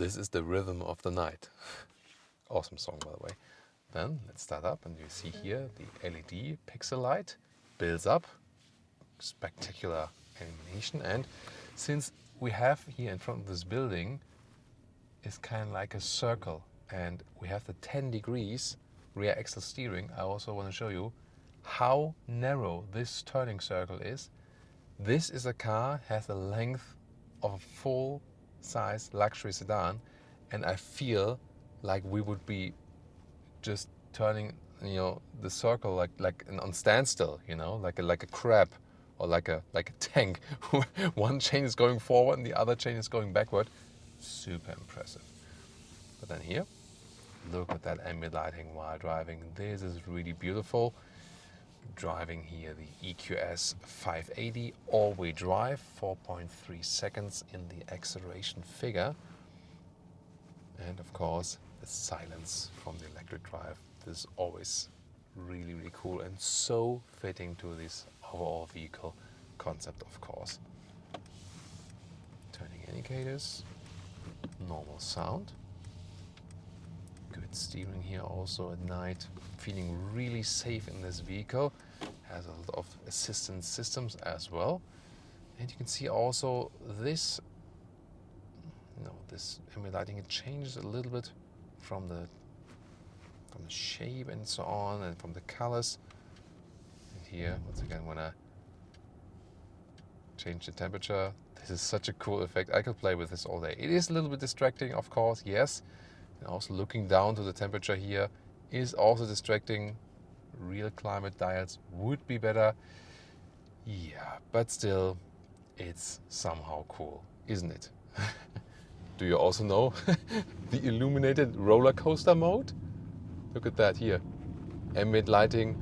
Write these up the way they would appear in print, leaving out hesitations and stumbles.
This is the rhythm of the night. Awesome song, by the way. Then let's start up, and you see here the LED pixel light builds up. Spectacular animation. And since we have here in front of this building, it's kind of like a circle, and we have the 10 degrees rear axle steering. I also want to show you how narrow this turning circle is. This is a car, has the length of a full-size luxury sedan, and I feel like we would be just turning, you know, the circle like on standstill, you know, like a crab or like a tank. One chain is going forward and the other chain is going backward. Super impressive. But then here, look at that ambient lighting while driving. This is really beautiful. Driving here the EQS 580 all-wheel drive, 4.3 seconds in the acceleration figure. And of course, the silence from the electric drive. This is always really, really cool and so fitting to this overall vehicle concept, of course. Turning indicators, normal sound. Good steering here also at night. Feeling really safe in this vehicle. Has a lot of assistance systems as well. And you can see also this, this ambient lighting, it changes a little bit from the shape and so on, and from the colors. And here, once again, when I change the temperature, this is such a cool effect. I could play with this all day. It is a little bit distracting, of course, yes. And also looking down to the temperature here is also distracting. Real climate dials would be better. Yeah, but still, it's somehow cool, isn't it? Do you also know the illuminated roller coaster mode? Look at that here. Ambient lighting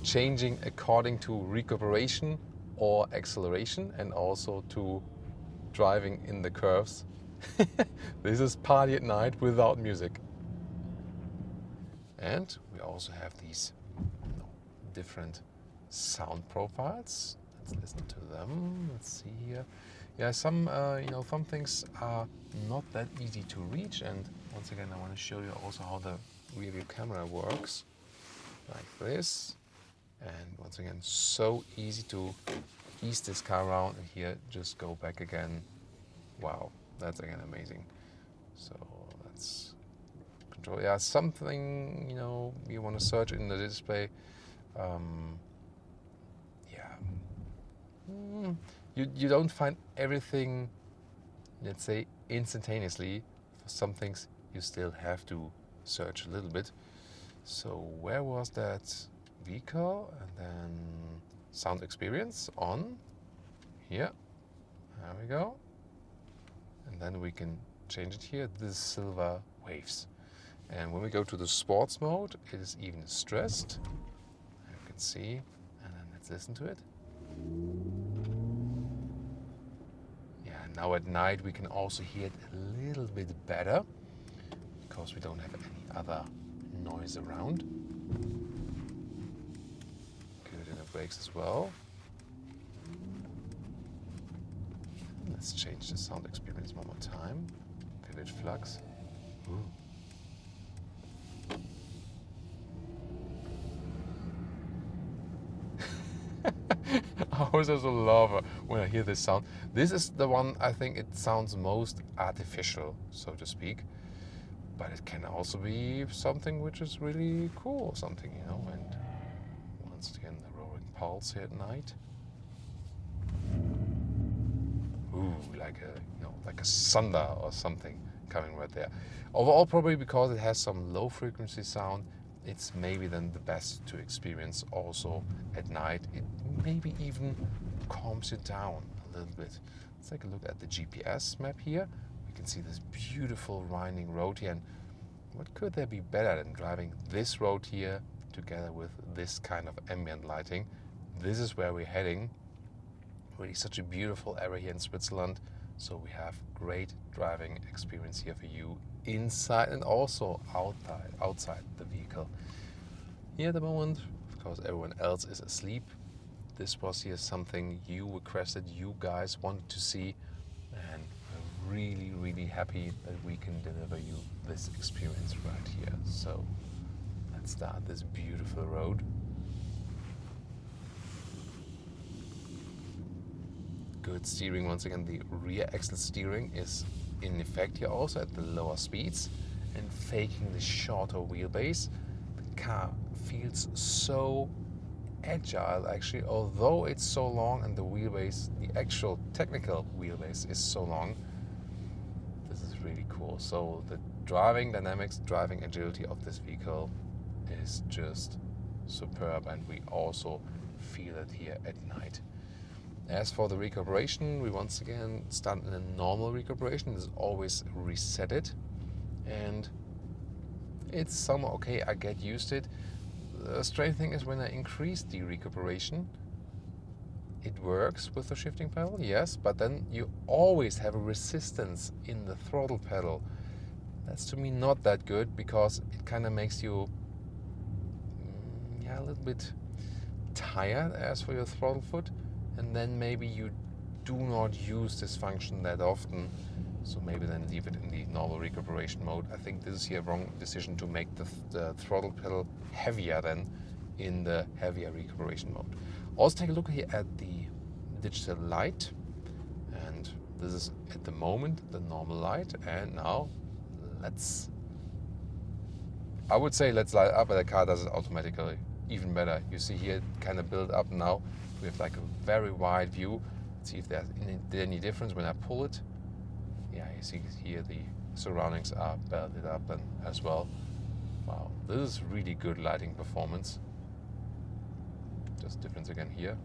changing according to recuperation or acceleration, and also to driving in the curves. This is party at night without music. And we also have these different sound profiles. Let's listen to them. Let's see here. Yeah, some some things are not that easy to reach, and once again I want to show you also how the rear view camera works, like this. And once again, so easy to ease this car around, and here just go back again. Wow, that's again amazing. So let's control. Yeah, something you want to search in the display. You don't find everything, let's say, instantaneously. For some things you still have to search a little bit. So where was that vehicle? And then sound experience on here. There we go. And then we can change it here. This is silver waves. And when we go to the sports mode, it is even stressed. You can see. And then let's listen to it. Yeah, now at night we can also hear it a little bit better because we don't have any other noise around. Good, and the brakes as well. Let's change the sound experience one more time. Vivid flux. Ooh. I always also love when I hear this sound. This is the one I think it sounds most artificial, so to speak. But it can also be something which is really cool, something, and once again the roaring pulse here at night. Ooh, like a thunder or something coming right there. Overall, probably because it has some low frequency sound, it's maybe then the best to experience also at night. It maybe even calms you down a little bit. Let's take a look at the GPS map here. We can see this beautiful winding road here, and what could there be better than driving this road here together with this kind of ambient lighting? This is where we're heading. Really such a beautiful area here in Switzerland. So we have great driving experience here for you inside and also outside the vehicle. Here at the moment, of course, everyone else is asleep. This was here something you requested, you guys wanted to see, and we're really, really happy that we can deliver you this experience right here. So let's start this beautiful road. Good steering. Once again, the rear axle steering is in effect here also at the lower speeds and faking the shorter wheelbase. The car feels so agile actually, although it's so long and the wheelbase, the actual technical wheelbase is so long. This is really cool. So the driving dynamics, driving agility of this vehicle is just superb, and we also feel it here at night. As for the recuperation, we once again start in a normal recuperation. This is always resetted, and it's somewhat okay. I get used to it. The strange thing is when I increase the recuperation, it works with the shifting pedal, yes, but then you always have a resistance in the throttle pedal. That's to me not that good, because it kind of makes you a little bit tired as for your throttle foot, and then maybe you do not use this function that often, so maybe then leave it in the normal recuperation mode. I think this is here a wrong decision to make the throttle pedal heavier than in the heavier recuperation mode. Also take a look here at the digital light, and this is at the moment the normal light, and now I would say let's light up, but the car does it automatically even better. You see here it kind of built up now. We have like a very wide view. Let's see if there's any difference when I pull it. Yeah, you see here the surroundings are belted up and as well. Wow, this is really good lighting performance. Just difference again here.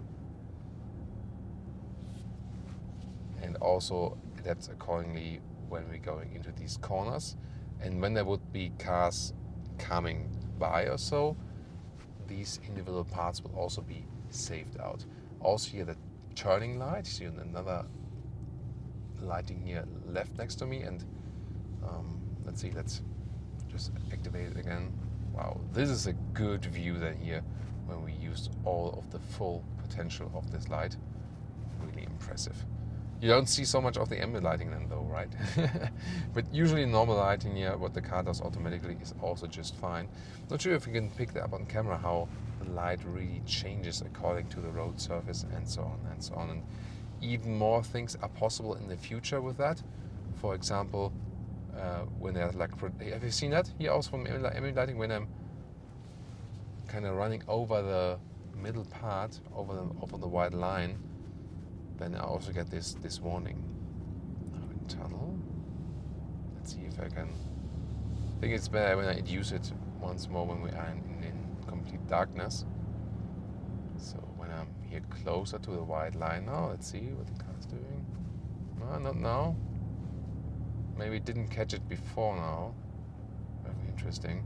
And also adapts accordingly when we're going into these corners. And when there would be cars coming by or so, these individual parts will also be saved out. Also here the turning light, you see another lighting here left next to me, and let's just activate it again. Wow, this is a good view then here when we use all of the full potential of this light. Really impressive. You don't see so much of the ambient lighting then though, right? But usually normal lighting here, what the car does automatically, is also just fine. Not sure if you can pick that up on camera, how the light really changes according to the road surface and so on and so on. And even more things are possible in the future with that. For example, when there's like, have you seen that here also from ambient lighting, when I'm kind of running over the middle part, over the white line, then I also get this warning. Now in tunnel. Let's see if I can. I think it's better when I use it once more when we are in complete darkness. So when I'm here closer to the white line now, let's see what the car's doing. No, not now. Maybe it didn't catch it before now. Very interesting.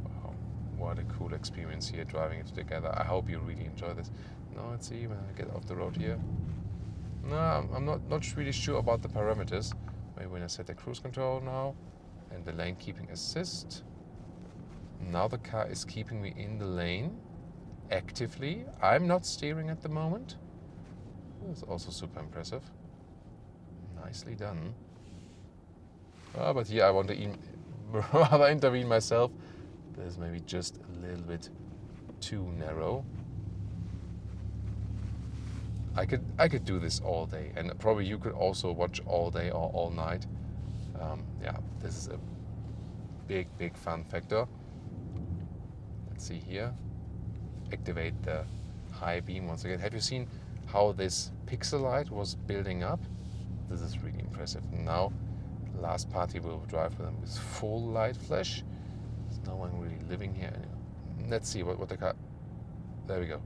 Wow, what a cool experience here driving it together. I hope you really enjoy this. Now let's see when I get off the road here. No, I'm not really sure about the parameters. Maybe when I set the cruise control now and the lane keeping assist. Now the car is keeping me in the lane actively. I'm not steering at the moment. That's also super impressive. Nicely done. But here I want to rather intervene myself. This is maybe just a little bit too narrow. I could do this all day, and probably you could also watch all day or all night. Yeah, this is a big fun factor. Let's see here. Activate the high beam once again. Have you seen how this pixel light was building up? This is really impressive. Now, the last party will drive with them with full light flash. There's no one really living here. Let's see what the car. There we go.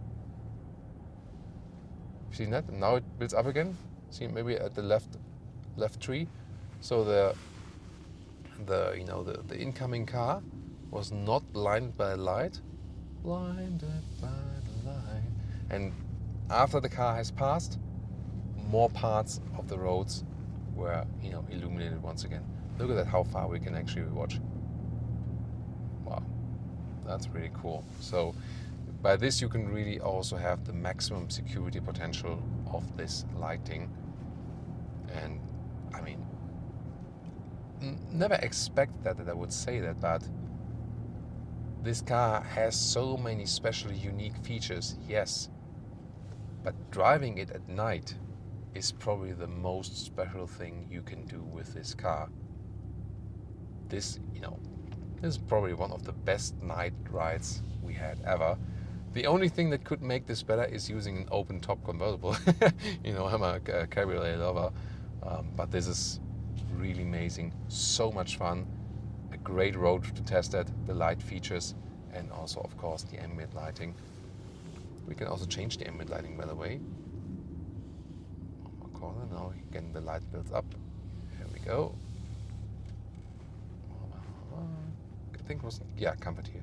Seen that? And now it builds up again. See, maybe at the left tree. So the incoming car was not blinded by the light. Blinded by the light. And after the car has passed, more parts of the roads were illuminated once again. Look at that, how far we can actually watch. Wow, that's really cool. So by this you can really also have the maximum security potential of this lighting. And I mean, never expect that I would say that, but this car has so many special unique features, yes, but driving it at night is probably the most special thing you can do with this car. This, this is probably one of the best night rides we had ever. The only thing that could make this better is using an open top convertible. I'm a cabriolet lover, but this is really amazing. So much fun. A great road to test it, the light features, and also, of course, the ambient lighting. We can also change the ambient lighting, by the way. One more corner. Now again, the light builds up. Here we go. I think it was, comfort here.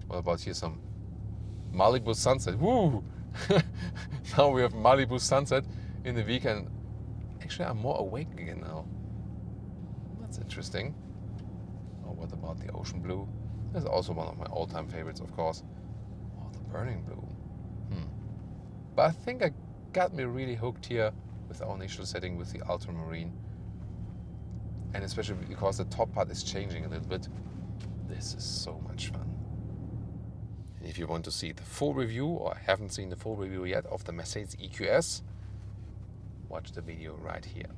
What about here? Some Malibu sunset. Woo! Now we have Malibu sunset in the weekend. Actually, I'm more awake again now. That's interesting. Oh, what about the ocean blue? That's also one of my all-time favorites, of course. Oh, the burning blue. But I think I got me really hooked here with our initial setting with the ultramarine. And especially because the top part is changing a little bit. This is so much fun. And if you want to see the full review, or haven't seen the full review yet of the Mercedes EQS, watch the video right here.